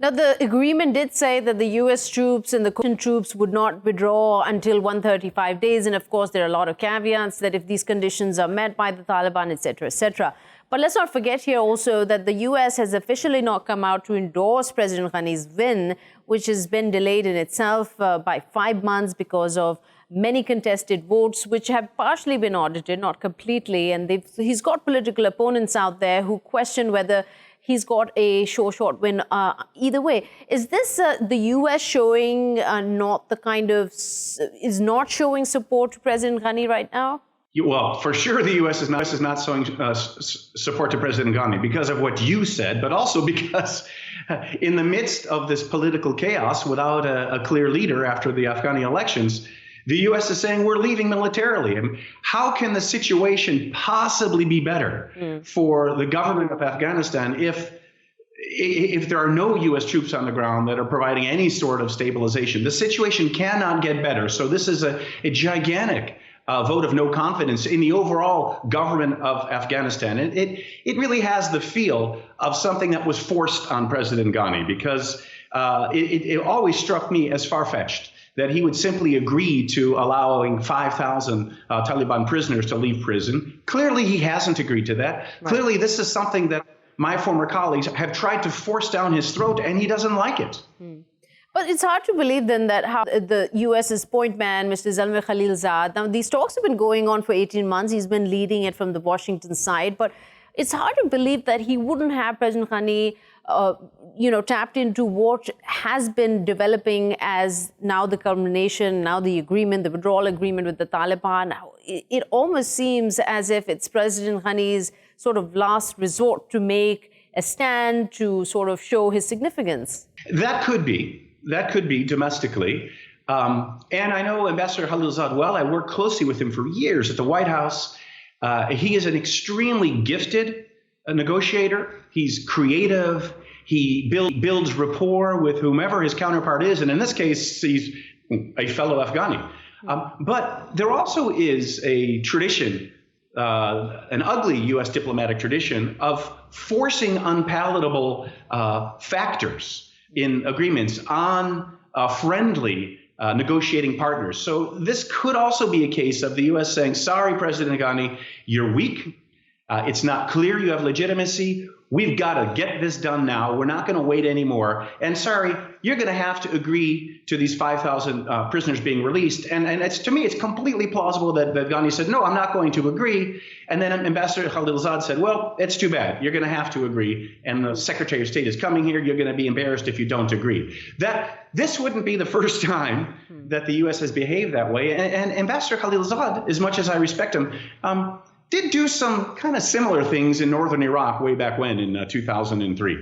Now, the agreement did say that the U.S. troops and the coalition troops would not withdraw until 135 days. And of course, there are a lot of caveats that if these conditions are met by the Taliban, et cetera, et cetera. But let's not forget here also that the U.S. has officially not come out to endorse President Ghani's win, which has been delayed in itself by 5 months because of many contested votes, which have partially been audited, not completely. And he's got political opponents out there who question whether he's got a short win either way. Is this the U.S. showing not the kind of, is not showing support to President Ghani right now? Well, for sure, the U.S. is not showing support to President Ghani because of what you said, but also because in the midst of this political chaos, without a clear leader after the Afghani elections, the U.S. is saying we're leaving militarily. And how can the situation possibly be better for the government of Afghanistan if there are no U.S. troops on the ground that are providing any sort of stabilization? The situation cannot get better. So this is a gigantic vote of no confidence in the overall government of Afghanistan. And it really has the feel of something that was forced on President Ghani, because it always struck me as far-fetched that he would simply agree to allowing 5,000 Taliban prisoners to leave prison. Clearly, he hasn't agreed to that. Right. Clearly, this is something that my former colleagues have tried to force down his throat, and he doesn't like it. But it's hard to believe then that how the U.S.'s point man, Mr. Zalmay Khalilzad, now these talks have been going on for 18 months. He's been leading it from the Washington side. But it's hard to believe that he wouldn't have President Ghani tapped into what has been developing as now the culmination, now the agreement, the withdrawal agreement with the Taliban. It almost seems as if it's President Ghani's sort of last resort to make a stand, to sort of show his significance. That could be domestically. And I know Ambassador Khalilzad well. I worked closely with him for years at the White House. He is an extremely gifted negotiator. He's creative. He builds rapport with whomever his counterpart is. And in this case, he's a fellow Afghani. But there also is a tradition, an ugly U.S. diplomatic tradition, of forcing unpalatable factors in agreements on friendly negotiating partners. So this could also be a case of the U.S. saying, sorry, President Ghani, you're weak. It's not clear you have legitimacy. We've got to get this done now. We're not going to wait anymore. And sorry, you're going to have to agree to these 5,000 prisoners being released. And to me, it's completely plausible that Ghani said, no, I'm not going to agree. And then Ambassador Khalilzad said, well, it's too bad. You're going to have to agree. And the Secretary of State is coming here. You're going to be embarrassed if you don't agree. This wouldn't be the first time that the U.S. has behaved that way. And Ambassador Khalilzad, as much as I respect him, did do some kind of similar things in northern Iraq way back when in 2003.